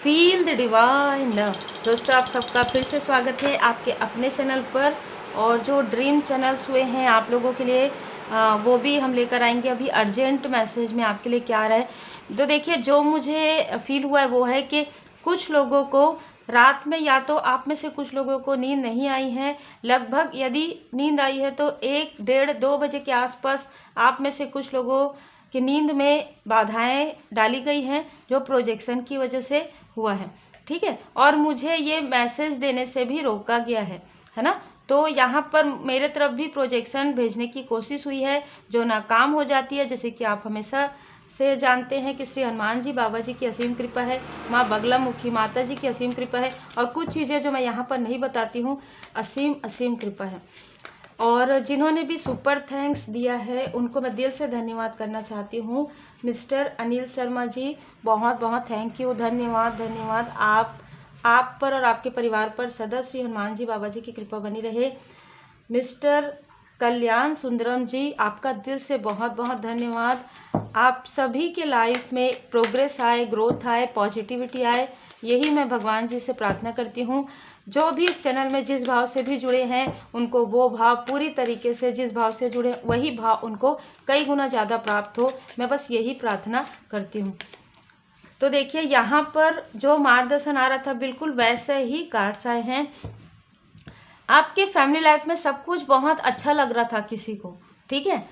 Feel the divine love. दोस्तों, आप सबका फिर से स्वागत है आपके अपने चैनल पर। और जो ड्रीम चैनल्स हुए हैं आप लोगों के लिए वो भी हम लेकर आएंगे। अभी अर्जेंट मैसेज में आपके लिए क्या आ रहा है तो देखिए, जो मुझे फील हुआ है वो है कि कुछ लोगों को रात में, या तो आप में से कुछ लोगों को नींद नहीं आई है, लगभग यदि नींद आई है तो 1, 1:30, 2 बजे के आसपास आप में से कुछ लोगों कि नींद में बाधाएं डाली गई हैं जो प्रोजेक्शन की वजह से हुआ है। ठीक है, और मुझे ये मैसेज देने से भी रोका गया है ना। तो यहाँ पर मेरे तरफ भी प्रोजेक्शन भेजने की कोशिश हुई है जो नाकाम हो जाती है। जैसे कि आप हमेशा से जानते हैं कि श्री हनुमान जी बाबा जी की असीम कृपा है, माँ बगला मुखी माता जी की असीम कृपा है, और कुछ चीज़ें जो मैं यहाँ पर नहीं बताती हूँ, असीम असीम कृपा है। और जिन्होंने भी सुपर थैंक्स दिया है उनको मैं दिल से धन्यवाद करना चाहती हूँ। मिस्टर अनिल शर्मा जी, बहुत बहुत थैंक यू, धन्यवाद धन्यवाद। आप पर और आपके परिवार पर सदा श्री हनुमान जी बाबा जी की कृपा बनी रहे। मिस्टर कल्याण सुंदरम जी, आपका दिल से बहुत बहुत धन्यवाद। आप सभी के लाइफ में प्रोग्रेस आए, ग्रोथ आए, पॉजिटिविटी आए, यही मैं भगवान जी से प्रार्थना करती हूँ। जो भी इस चैनल में जिस भाव से भी जुड़े हैं उनको वो भाव पूरी तरीके से, जिस भाव से जुड़े वही भाव उनको कई गुना ज़्यादा प्राप्त हो, मैं बस यही प्रार्थना करती हूँ। तो देखिए, यहाँ पर जो मार्गदर्शन आ रहा था बिल्कुल वैसे ही कार्ड्स आए हैं। आपके फैमिली लाइफ में सब कुछ बहुत अच्छा लग रहा था किसी को, ठीक है,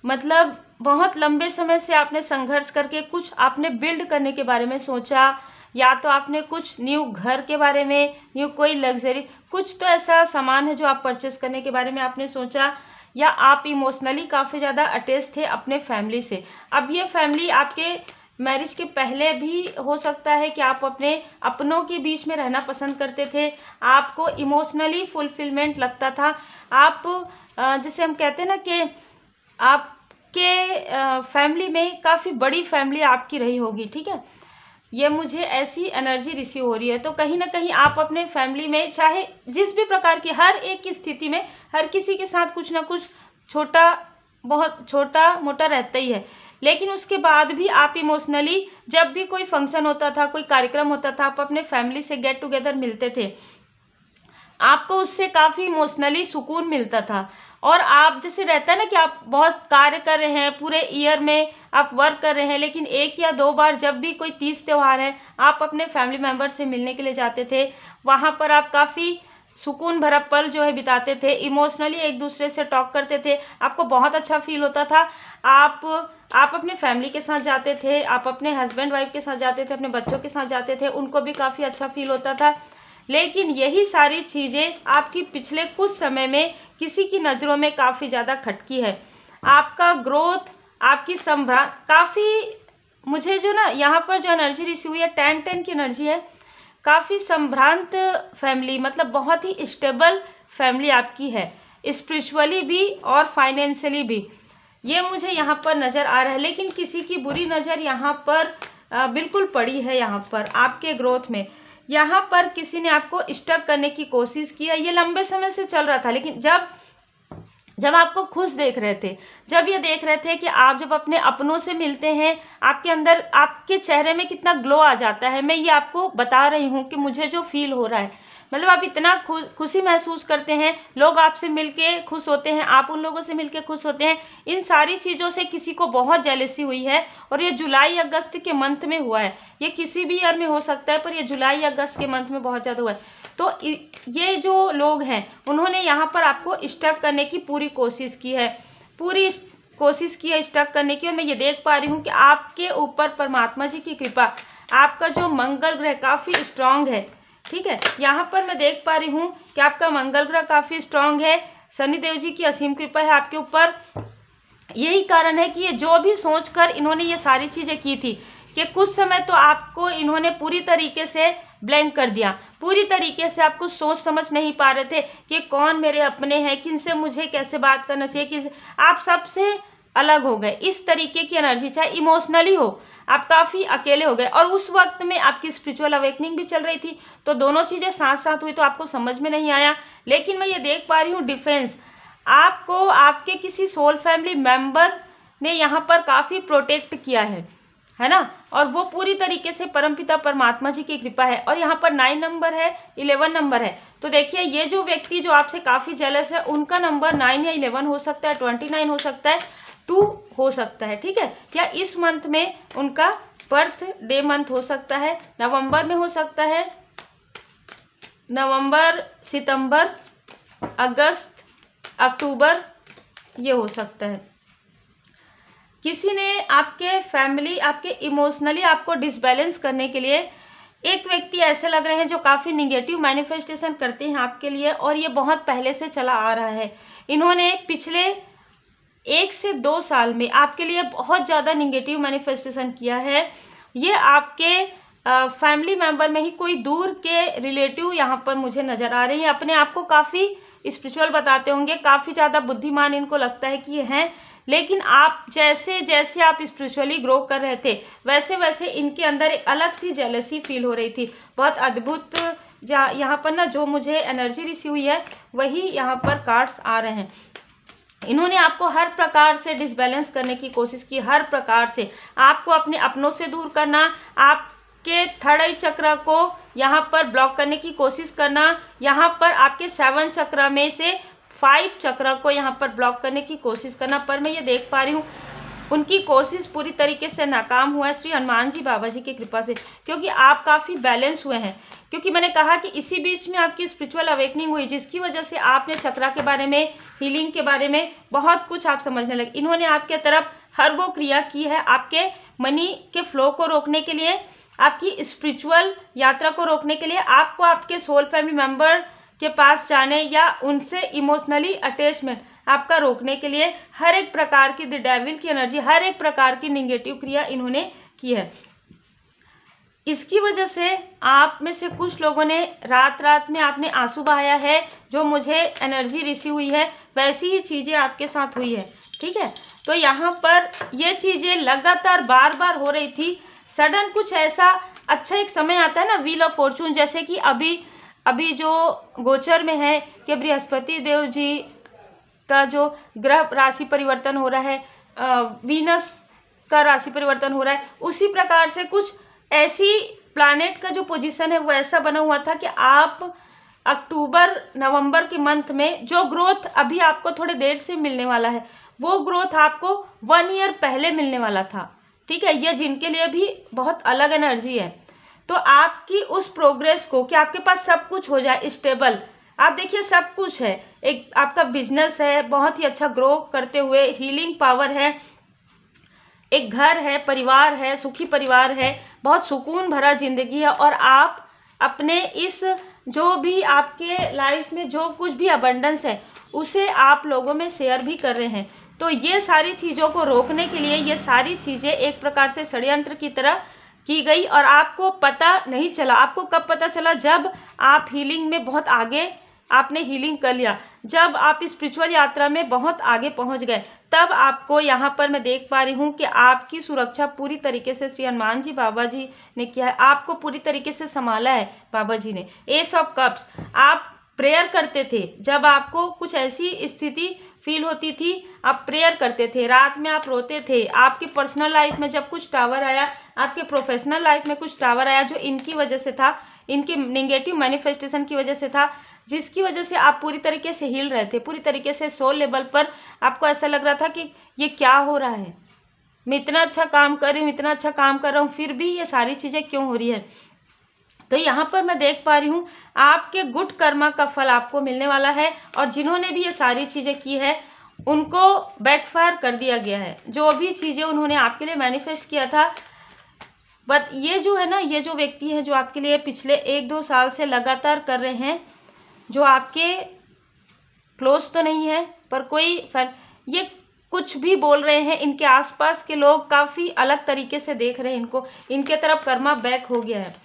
मतलब बहुत लंबे समय से आपने संघर्ष करके कुछ आपने बिल्ड करने के बारे में सोचा, या तो आपने कुछ न्यू घर के बारे में, न्यू कोई लग्जरी, कुछ तो ऐसा सामान है जो आप परचेस करने के बारे में आपने सोचा, या आप इमोशनली काफ़ी ज़्यादा अटैच थे अपने फैमिली से। अब ये फैमिली आपके मैरिज के पहले भी हो सकता है कि आप अपने अपनों के बीच में रहना पसंद करते थे, आपको इमोशनली फुलफिलमेंट लगता था। आप जैसे हम कहते हैं ना कि आपके फैमिली में काफ़ी बड़ी फैमिली आपकी रही होगी, ठीक है, ये मुझे ऐसी एनर्जी रिसीव हो रही है। तो कहीं ना कहीं आप अपने फैमिली में, चाहे जिस भी प्रकार की, हर एक की स्थिति में हर किसी के साथ कुछ ना कुछ बहुत छोटा मोटा रहता ही है, लेकिन उसके बाद भी आप इमोशनली, जब भी कोई फंक्शन होता था, कोई कार्यक्रम होता था, आप अपने फैमिली से गेट टुगेदर मिलते थे, आपको उससे काफ़ी इमोशनली सुकून मिलता था। और आप जैसे रहता है ना कि आप बहुत कार्य कर रहे हैं, पूरे ईयर में आप वर्क कर रहे हैं, लेकिन 1 या 2 बार जब भी कोई तीज त्यौहार है आप अपने फैमिली मेम्बर से मिलने के लिए जाते थे, वहाँ पर आप काफ़ी सुकून भरा पल जो है बिताते थे, इमोशनली एक दूसरे से टॉक करते थे, आपको बहुत अच्छा फील होता था। आप अपने फैमिली के साथ जाते थे, आप अपने हस्बैंड वाइफ के साथ जाते थे, अपने बच्चों के साथ जाते थे, उनको भी काफ़ी अच्छा फील होता था। लेकिन यही सारी चीज़ें आपकी पिछले कुछ समय में किसी की नज़रों में काफ़ी ज़्यादा खटकी है। आपका ग्रोथ, आपकी काफ़ी, मुझे जो ना यहाँ पर जो एनर्जी रिसीव हुई है 10-10 की एनर्जी है, काफ़ी संभ्रांत फैमिली, मतलब बहुत ही स्टेबल फैमिली आपकी है, स्पिरिचुअली भी और फाइनेंशियली भी, ये मुझे यहाँ पर नज़र आ रहा है। लेकिन किसी की बुरी नज़र यहाँ पर बिल्कुल पड़ी है। यहाँ पर आपके ग्रोथ में, यहाँ पर किसी ने आपको स्टक करने की कोशिश की है। ये लंबे समय से चल रहा था, लेकिन जब आपको खुश देख रहे थे, जब ये देख रहे थे कि आप जब अपने अपनों से मिलते हैं, आपके अंदर, आपके चेहरे में कितना ग्लो आ जाता है। मैं ये आपको बता रही हूँ कि मुझे जो फील हो रहा है, मतलब आप इतना खुशी महसूस करते हैं, लोग आपसे मिलके खुश होते हैं, आप उन लोगों से मिलके खुश होते हैं। इन सारी चीज़ों से किसी को बहुत जेलसी हुई है, और ये जुलाई अगस्त के मंथ में हुआ है। ये किसी भी ईयर में हो सकता है, पर ये जुलाई अगस्त के मंथ में बहुत ज़्यादा हुआ है। तो ये जो लोग हैं उन्होंने यहाँ पर आपको स्टक करने की पूरी कोशिश की है, पूरी कोशिश की है स्टक करने की। और मैं ये देख पा रही हूँ कि आपके ऊपर परमात्मा जी की कृपा, आपका जो मंगल ग्रह काफ़ी स्ट्रांग है, ठीक है, यहाँ पर मैं देख पा रही हूँ कि आपका मंगल ग्रह काफ़ी स्ट्रांग है, शनिदेव जी की असीम कृपा है आपके ऊपर। यही कारण है कि ये जो भी सोचकर इन्होंने ये सारी चीज़ें की थी, कि कुछ समय तो आपको इन्होंने पूरी तरीके से ब्लैंक कर दिया, पूरी तरीके से आपको सोच समझ नहीं पा रहे थे कि कौन मेरे अपने हैं, किनसे मुझे कैसे बात करना चाहिए, किस, आप सबसे अलग हो गए। इस तरीके की एनर्जी, चाहे इमोशनली हो, आप काफ़ी अकेले हो गए। और उस वक्त में आपकी स्पिरिचुअल अवेकनिंग भी चल रही थी, तो दोनों चीज़ें साथ साथ हुई, तो आपको समझ में नहीं आया। लेकिन मैं ये देख पा रही हूँ डिफेंस, आपको आपके किसी सोल फैमिली मेम्बर ने यहाँ पर काफ़ी प्रोटेक्ट किया है ना। और वो पूरी तरीके से परमपिता परमात्मा जी की कृपा है। और यहाँ पर 9 नंबर है, 11 नंबर है। तो देखिए ये जो व्यक्ति जो आपसे काफ़ी जेलस है, उनका नंबर 9 या 11 हो सकता है, 29 हो सकता है, 2 हो सकता है, ठीक है। या इस मंथ में उनका बर्थ डे मंथ हो सकता है, नवंबर में हो सकता है, नवंबर, सितंबर, अगस्त, अक्टूबर, ये हो सकता है। किसी ने आपके फैमिली, आपके इमोशनली आपको डिसबैलेंस करने के लिए, एक व्यक्ति ऐसे लग रहे हैं जो काफ़ी निगेटिव मैनिफेस्टेशन करते हैं आपके लिए, और ये बहुत पहले से चला आ रहा है। इन्होंने पिछले 1 से 2 साल में आपके लिए बहुत ज़्यादा निगेटिव मैनिफेस्टेशन किया है। ये आपके फैमिली मेम्बर में ही कोई दूर के रिलेटिव यहाँ पर मुझे नज़र आ रही है। अपने आप को काफ़ी स्पिरिचुअल बताते होंगे, काफ़ी ज़्यादा बुद्धिमान इनको लगता है कि ये हैं, लेकिन आप जैसे जैसे आप स्पिरिचुअली ग्रो कर रहे थे, वैसे वैसे इनके अंदर एक अलग सी जेलसी फील हो रही थी। बहुत अद्भुत यहाँ पर ना जो मुझे एनर्जी रिसीव हुई है, वही यहाँ पर कार्ड्स आ रहे हैं। इन्होंने आपको हर प्रकार से डिसबैलेंस करने की कोशिश की, हर प्रकार से आपको अपने अपनों से दूर करना, आपके थर्ड आई चक्र को यहाँ पर ब्लॉक करने की कोशिश करना, यहाँ पर आपके 7 चक्र में से 5 चक्र को यहाँ पर ब्लॉक करने की कोशिश करना। पर मैं ये देख पा रही हूँ उनकी कोशिश पूरी तरीके से नाकाम हुआ है श्री हनुमान जी बाबा जी की कृपा से, क्योंकि आप काफ़ी बैलेंस हुए हैं। क्योंकि मैंने कहा कि इसी बीच में आपकी स्पिरिचुअल अवेकनिंग हुई, जिसकी वजह से आपने चक्रा के बारे में, हीलिंग के बारे में बहुत कुछ आप समझने लगे। इन्होंने आपके तरफ हर वो क्रिया की है आपके मनी के फ्लो को रोकने के लिए, आपकी स्पिरिचुअल यात्रा को रोकने के लिए, आपको आपके सोल फैमिली मेम्बर के पास जाने या उनसे इमोशनली अटैचमेंट आपका रोकने के लिए हर एक प्रकार की द डेविल की एनर्जी, हर एक प्रकार की निगेटिव क्रिया इन्होंने की है। इसकी वजह से आप में से कुछ लोगों ने रात रात में आपने आंसू बहाया है, जो मुझे एनर्जी रिसीव हुई है वैसी ही चीज़ें आपके साथ हुई है, ठीक है। तो यहाँ पर ये चीज़ें लगातार बार बार हो रही थी। सडन कुछ ऐसा अच्छा एक समय आता है ना, व्हील ऑफ फॉर्चून, जैसे कि अभी जो गोचर में है कि बृहस्पति देव जी का जो ग्रह राशि परिवर्तन हो रहा है, वीनस का राशि परिवर्तन हो रहा है, उसी प्रकार से कुछ ऐसी प्लैनेट का जो पोजीशन है वो ऐसा बना हुआ था कि आप अक्टूबर नवंबर के मंथ में जो ग्रोथ अभी आपको थोड़े देर से मिलने वाला है, वो ग्रोथ आपको 1 ईयर पहले मिलने वाला था, ठीक है। ये जिनके लिए भी बहुत अलग एनर्जी है। तो आपकी उस प्रोग्रेस को, कि आपके पास सब कुछ हो जाए स्टेबल, आप देखिए सब कुछ है, एक आपका बिजनेस है बहुत ही अच्छा ग्रो करते हुए, हीलिंग पावर है, एक घर है, परिवार है, सुखी परिवार है, बहुत सुकून भरा जिंदगी है, और आप अपने इस जो भी आपके लाइफ में जो कुछ भी अबंडेंस है उसे आप लोगों में शेयर भी कर रहे हैं। तो ये सारी चीज़ों को रोकने के लिए ये सारी चीज़ें एक प्रकार से षड्यंत्र की तरह की गई, और आपको पता नहीं चला। आपको कब पता चला? जब आप हीलिंग में बहुत आगे आपने हीलिंग कर लिया, जब आप स्पिरिचुअल यात्रा में बहुत आगे पहुंच गए, तब आपको यहाँ पर मैं देख पा रही हूँ कि आपकी सुरक्षा पूरी तरीके से श्री हनुमान जी बाबा जी ने किया है, आपको पूरी तरीके से संभाला है बाबा जी ने। एस ऑफ कप्स, आप प्रेयर करते थे, जब आपको कुछ ऐसी स्थिति फील होती थी आप प्रेयर करते थे, रात में आप रोते थे, आपकी पर्सनल लाइफ में जब कुछ टावर आया, आपके प्रोफेशनल लाइफ में कुछ टावर आया जो इनकी वजह से था, इनके नेगेटिव मैनिफेस्टेशन की वजह से था, जिसकी वजह से आप पूरी तरीके से हिल रहे थे, पूरी तरीके से सोल लेवल पर आपको ऐसा लग रहा था कि ये क्या हो रहा है, मैं इतना अच्छा काम कर रही हूँ, इतना अच्छा काम कर रहा हूँ, फिर भी ये सारी चीज़ें क्यों हो रही है। तो यहाँ पर मैं देख पा रही हूँ आपके गुड कर्मा का फल आपको मिलने वाला है, और जिन्होंने भी ये सारी चीज़ें की है उनको बैकफायर कर दिया गया है। जो भी चीज़ें उन्होंने आपके लिए मैनिफेस्ट किया था, बट ये जो है ना, ये जो व्यक्ति है जो आपके लिए पिछले 1-2 साल से लगातार कर रहे हैं, जो आपके क्लोज तो नहीं है पर कोई ये कुछ भी बोल रहे हैं, इनके आसपास के लोग काफ़ी अलग तरीके से देख रहे हैं इनको, इनके तरफ कर्मा बैक हो गया है।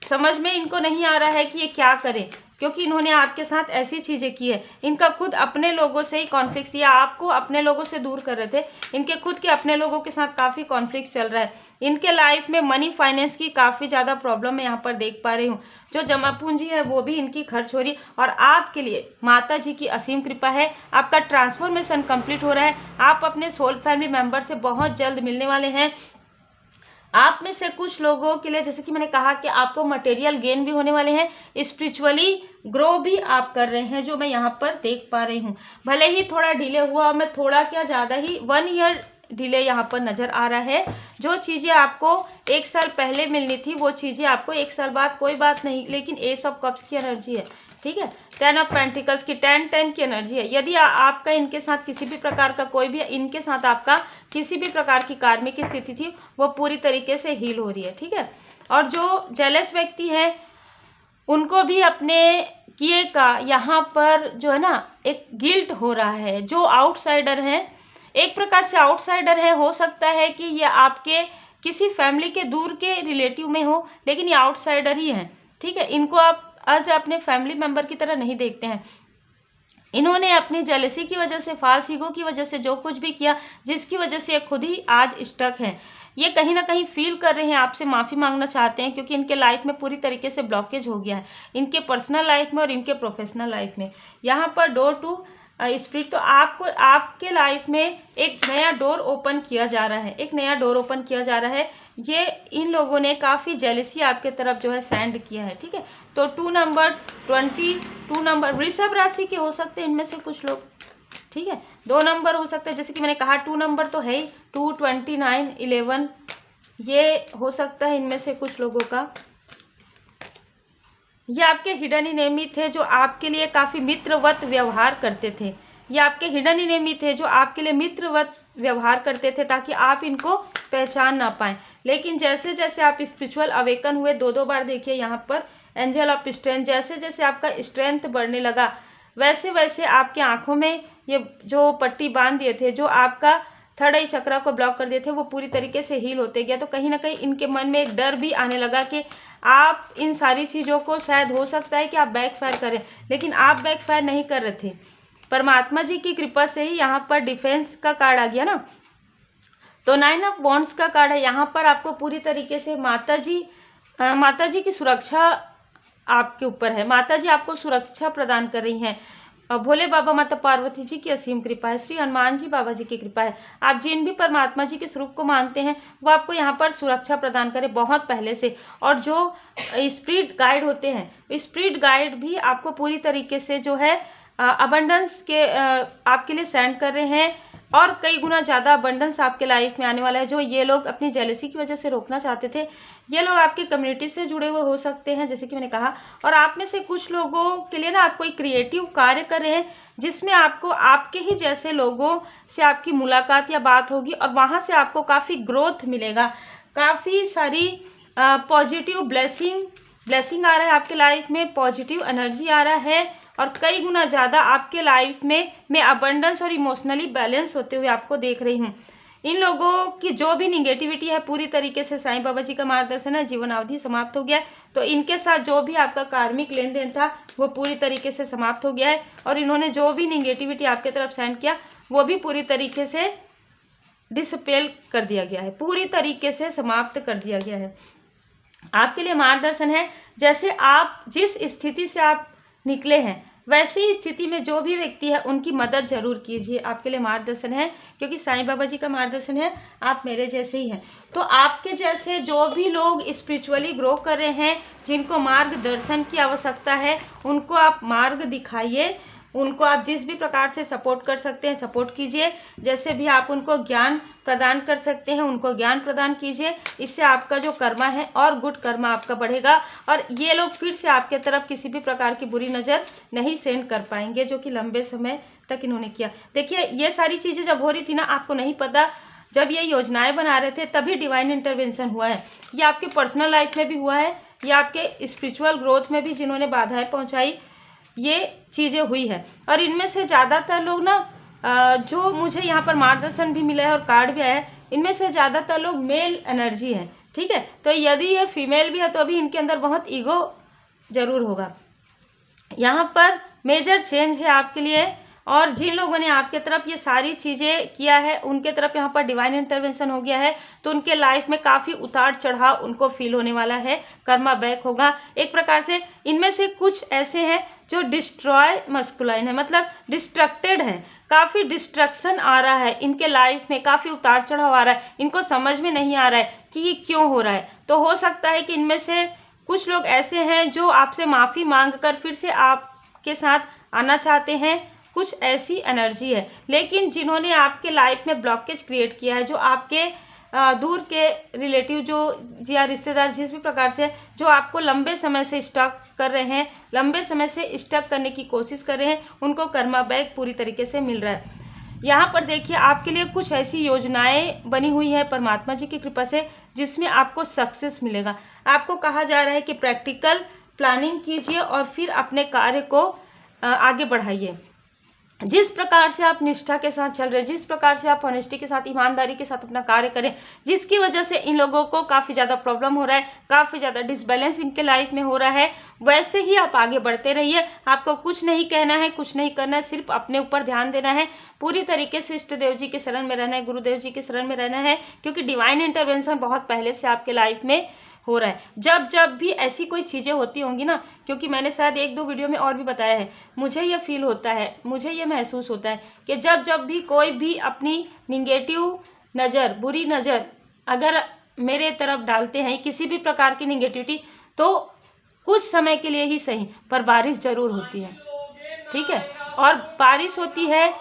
समझ में इनको नहीं आ रहा है कि ये क्या करें, क्योंकि इन्होंने आपके साथ ऐसी चीज़ें की है। इनका खुद अपने लोगों से ही कॉन्फ्लिक्ट, या आपको अपने लोगों से दूर कर रहे थे, इनके खुद के अपने लोगों के साथ काफ़ी कॉन्फ्लिक्ट चल रहा है। इनके लाइफ में मनी फाइनेंस की काफ़ी ज़्यादा प्रॉब्लम मैं यहाँ पर देख पा रही हूँ। जो जमा पूंजी है वो भी इनकी खर्च हो रही, और आपके लिए माता जी की असीम कृपा है, आपका ट्रांसफॉर्मेशन कंप्लीट हो रहा है, आप अपने सोल फैमिली मेम्बर से बहुत जल्द मिलने वाले हैं। आप में से कुछ लोगों के लिए, जैसे कि मैंने कहा कि आपको मटेरियल गेन भी होने वाले हैं, स्पिरिचुअली ग्रो भी आप कर रहे हैं, जो मैं यहाँ पर देख पा रही हूँ। भले ही थोड़ा डिले हुआ, मैं थोड़ा क्या ज़्यादा ही 1 ईयर डिले यहाँ पर नज़र आ रहा है। जो चीज़ें आपको 1 साल पहले मिलनी थी वो चीज़ें आपको 1 साल बाद, कोई बात नहीं, लेकिन एस ऑफ कप्स की एनर्जी है, ठीक है। 10 ऑफ पेंटिकल्स की 10 की एनर्जी है। यदि आपका इनके साथ किसी भी प्रकार का कोई भी इनके साथ आपका किसी भी प्रकार की कार्मिक स्थिति थी वो पूरी तरीके से हील हो रही है, ठीक है। और जो जेलस व्यक्ति है उनको भी अपने किए का यहाँ पर जो है ना एक गिल्ट हो रहा है। जो आउटसाइडर हैं, एक प्रकार से आउटसाइडर है, हो सकता है कि ये आपके किसी फैमिली के दूर के रिलेटिव में हो, लेकिन ये आउटसाइडर ही हैं, ठीक है। इनको आप एज अपने फैमिली मेम्बर की तरह नहीं देखते हैं। इन्होंने अपनी जेलसी की वजह से, फाल्स ईगो की वजह से जो कुछ भी किया, जिसकी वजह से ये खुद ही आज स्टक हैं। ये कहीं ना कहीं फील कर रहे हैं, आपसे माफ़ी मांगना चाहते हैं, क्योंकि इनके लाइफ में पूरी तरीके से ब्लॉकेज हो गया है, इनके पर्सनल लाइफ में और इनके प्रोफेशनल लाइफ में। यहाँ पर डोर टू स्पिरिट, तो आपको आपके लाइफ में एक नया डोर ओपन किया जा रहा है, एक नया डोर ओपन किया जा रहा है। ये इन लोगों ने काफ़ी जेलसी आपके तरफ जो है सेंड किया है, ठीक है। तो 2 नंबर 22 नंबर वृषभ राशि के हो सकते हैं इनमें से कुछ लोग, ठीक है। 2 नंबर हो सकते हैं, जैसे कि मैंने कहा 2 नंबर तो है ही, 2, 29, 11 ये हो सकता है इनमें से कुछ लोगों का। ये आपके हिडन एनिमी थे जो आपके लिए काफ़ी मित्रवत व्यवहार करते थे। ये आपके हिडन एनिमी थे जो आपके लिए मित्रवत व्यवहार करते थे ताकि आप इनको पहचान ना पाएं। लेकिन जैसे जैसे आप स्पिरिचुअल अवेकन हुए, 2 बार देखिए यहाँ पर एंजल ऑफ स्ट्रेंथ, जैसे जैसे आपका स्ट्रेंथ बढ़ने लगा वैसे वैसे आपकी आंखों में ये जो पट्टी बांध दिए थे, जो आपका थर्ड आई चक्रा को ब्लॉक कर दिए थे, वो पूरी तरीके से हील होते गया। तो कहीं ना कहीं इनके मन में एक डर भी आने लगा कि आप इन सारी चीज़ों को, शायद हो सकता है कि आप बैकफायर करें, लेकिन आप बैकफायर नहीं कर रहे थे। परमात्मा जी की कृपा से ही यहाँ पर डिफेंस का कार्ड आ गया ना। तो 9 ऑफ वॉन्ड्स का कार्ड है। यहाँ पर आपको पूरी तरीके से माता जी की सुरक्षा आपके ऊपर है। माता जी आपको सुरक्षा प्रदान कर रही हैं। भोले बाबा माता पार्वती जी की असीम कृपा है, श्री हनुमान जी बाबा जी की कृपा है। आप जिन भी परमात्मा जी के स्वरूप को मानते हैं वो आपको यहाँ पर सुरक्षा प्रदान करें बहुत पहले से। और जो स्पिरिट गाइड होते हैं, स्पिरिट गाइड भी आपको पूरी तरीके से जो है अबंडेंस के आपके लिए सेंड कर रहे हैं, और कई गुना ज़्यादा अबंडेंस आपके लाइफ में आने वाला है। जो ये लोग अपनी जेलसी की वजह से रोकना चाहते थे, ये लोग आपकी कम्युनिटी से जुड़े हुए हो सकते हैं, जैसे कि मैंने कहा। और आप में से कुछ लोगों के लिए ना आप कोई क्रिएटिव कार्य कर रहे हैं जिसमें आपको आपके ही जैसे लोगों से आपकी मुलाकात या बात होगी, और वहाँ से आपको काफ़ी ग्रोथ मिलेगा, काफ़ी सारी पॉजिटिव ब्लेसिंग आ रहा है आपके लाइफ में, पॉजिटिव एनर्जी आ रहा है, और कई गुना ज़्यादा आपके लाइफ में मैं अबंडेंस और इमोशनली बैलेंस होते हुए आपको देख रही हूँ। इन लोगों की जो भी निगेटिविटी है पूरी तरीके से साईं बाबा जी का मार्गदर्शन है, जीवन अवधि समाप्त हो गया है। तो इनके साथ जो भी आपका कार्मिक लेन देन था वो पूरी तरीके से समाप्त हो गया है, और इन्होंने जो भी निगेटिविटी आपके तरफ सेंड किया वो भी पूरी तरीके से डिसपेल कर दिया गया है, पूरी तरीके से समाप्त कर दिया गया है। आपके लिए मार्गदर्शन है, जैसे आप जिस स्थिति से आप निकले हैं वैसी ही स्थिति में जो भी व्यक्ति है उनकी मदद जरूर कीजिए। आपके लिए मार्गदर्शन है, क्योंकि साईं बाबा जी का मार्गदर्शन है, आप मेरे जैसे ही हैं। तो आपके जैसे जो भी लोग स्पिरिचुअली ग्रो कर रहे हैं, जिनको मार्गदर्शन की आवश्यकता है, उनको आप मार्ग दिखाइए, उनको आप जिस भी प्रकार से सपोर्ट कर सकते हैं सपोर्ट कीजिए। जैसे भी आप उनको ज्ञान प्रदान कर सकते हैं उनको ज्ञान प्रदान कीजिए। इससे आपका जो कर्मा है और गुड कर्मा आपका बढ़ेगा, और ये लोग फिर से आपके तरफ किसी भी प्रकार की बुरी नज़र नहीं सेंड कर पाएंगे, जो कि लंबे समय तक इन्होंने किया। देखिए ये सारी चीज़ें जब हो रही थी ना, आपको नहीं पता, जब ये योजनाएं बना रहे थे तभी डिवाइन इंटरवेंशन हुआ है। ये आपके पर्सनल लाइफ में भी हुआ है, ये आपके स्पिरिचुअल ग्रोथ में भी जिन्होंने बाधाएं पहुंचाई, ये चीज़ें हुई है। और इनमें से ज़्यादातर लोग ना जो मुझे यहाँ पर मार्गदर्शन भी मिला है और कार्ड भी आया है, इनमें से ज़्यादातर लोग मेल एनर्जी हैं, ठीक है। तो यदि ये फीमेल भी है तो अभी इनके अंदर बहुत ईगो ज़रूर होगा। यहाँ पर मेजर चेंज है आपके लिए, और जिन लोगों ने आपके तरफ ये सारी चीज़ें किया है उनके तरफ यहाँ पर डिवाइन इंटरवेंशन हो गया है। तो उनके लाइफ में काफ़ी उतार चढ़ाव उनको फील होने वाला है, कर्मा बैक होगा एक प्रकार से। इनमें से कुछ ऐसे हैं जो डिस्ट्रॉय मस्कुलाइन है, मतलब डिस्ट्रक्टेड हैं, काफ़ी डिस्ट्रक्शन आ रहा है इनके लाइफ में, काफ़ी उतार चढ़ाव आ रहा है, इनको समझ में नहीं आ रहा है कि ये क्यों हो रहा है। तो हो सकता है कि इनमें से कुछ लोग ऐसे हैं जो आपसे माफ़ी मांग कर फिर से आपके साथ आना चाहते हैं, कुछ ऐसी एनर्जी है। लेकिन जिन्होंने आपके लाइफ में ब्लॉकेज क्रिएट किया है, जो आपके दूर के रिलेटिव जो या रिश्तेदार जिस भी प्रकार से जो आपको लंबे समय से स्टक कर रहे हैं, लंबे समय से स्टक करने की कोशिश कर रहे हैं, उनको कर्मा बैक पूरी तरीके से मिल रहा है। यहाँ पर देखिए आपके लिए कुछ ऐसी योजनाएं बनी हुई है परमात्मा जी की कृपा से, जिसमें आपको सक्सेस मिलेगा। आपको कहा जा रहा है कि प्रैक्टिकल प्लानिंग कीजिए और फिर अपने कार्य को आगे बढ़ाइए। जिस प्रकार से आप निष्ठा के साथ चल रहे हैं, जिस प्रकार से आप ऑनेस्टी के साथ, ईमानदारी के साथ अपना कार्य करें, जिसकी वजह से इन लोगों को काफ़ी ज़्यादा प्रॉब्लम हो रहा है, काफ़ी ज़्यादा डिसबैलेंस इनके लाइफ में हो रहा है, वैसे ही आप आगे बढ़ते रहिए। आपको कुछ नहीं कहना है, कुछ नहीं करना है, सिर्फ अपने ऊपर ध्यान देना है, पूरी तरीके से इष्ट देव जी के शरण में रहना है, गुरुदेव जी के शरण में रहना है, क्योंकि डिवाइन इंटरवेंशन बहुत पहले से आपके लाइफ में हो रहा है। जब भी ऐसी कोई चीज़ें होती होंगी ना, क्योंकि मैंने शायद 1-2 वीडियो में और भी बताया है, मुझे ये फील होता है, मुझे ये महसूस होता है कि जब भी कोई भी अपनी निगेटिव नज़र, बुरी नज़र अगर मेरे तरफ डालते हैं, किसी भी प्रकार की निगेटिविटी, तो कुछ समय के लिए ही सही पर बारिश जरूर होती है, ठीक है। और बारिश होती है,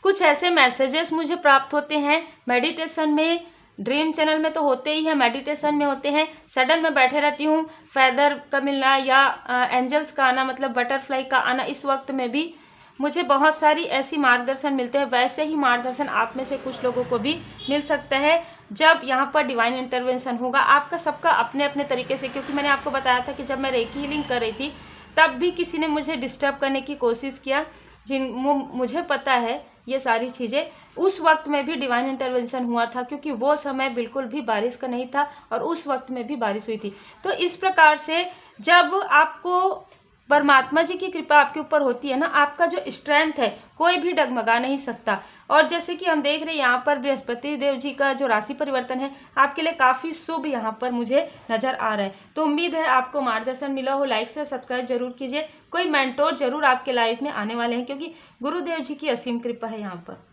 कुछ ऐसे मैसेजेस मुझे प्राप्त होते हैं मेडिटेशन में, ड्रीम चैनल में तो होते ही हैं, मेडिटेशन में होते हैं। सडन में बैठे रहती हूँ, फेदर का मिलना या एंजल्स का आना, मतलब बटरफ्लाई का आना, इस वक्त में भी मुझे बहुत सारी ऐसी मार्गदर्शन मिलते हैं। वैसे ही मार्गदर्शन आप में से कुछ लोगों को भी मिल सकता है जब यहाँ पर डिवाइन इंटरवेंशन होगा। आपका सबका अपने अपने तरीके से, क्योंकि मैंने आपको बताया था कि जब मैं रेकी हीलिंग कर रही थी तब भी किसी ने मुझे डिस्टर्ब करने की कोशिश किया, मुझे पता है ये सारी चीज़ें। उस वक्त में भी डिवाइन इंटरवेंशन हुआ था, क्योंकि वो समय बिल्कुल भी बारिश का नहीं था और उस वक्त में भी बारिश हुई थी। तो इस प्रकार से जब आपको परमात्मा जी की कृपा आपके ऊपर होती है ना, आपका जो स्ट्रेंथ है कोई भी डगमगा नहीं सकता। और जैसे कि हम देख रहे हैं यहाँ पर बृहस्पति देव जी का जो राशि परिवर्तन है आपके लिए काफ़ी शुभ यहाँ पर मुझे नज़र आ रहा है। तो उम्मीद है आपको मार्गदर्शन मिला हो। लाइक से सब्सक्राइब जरूर कीजिए। कोई मेंटोर जरूर आपके लाइफ में आने वाले हैं, क्योंकि गुरुदेव जी की असीम कृपा है यहाँ पर।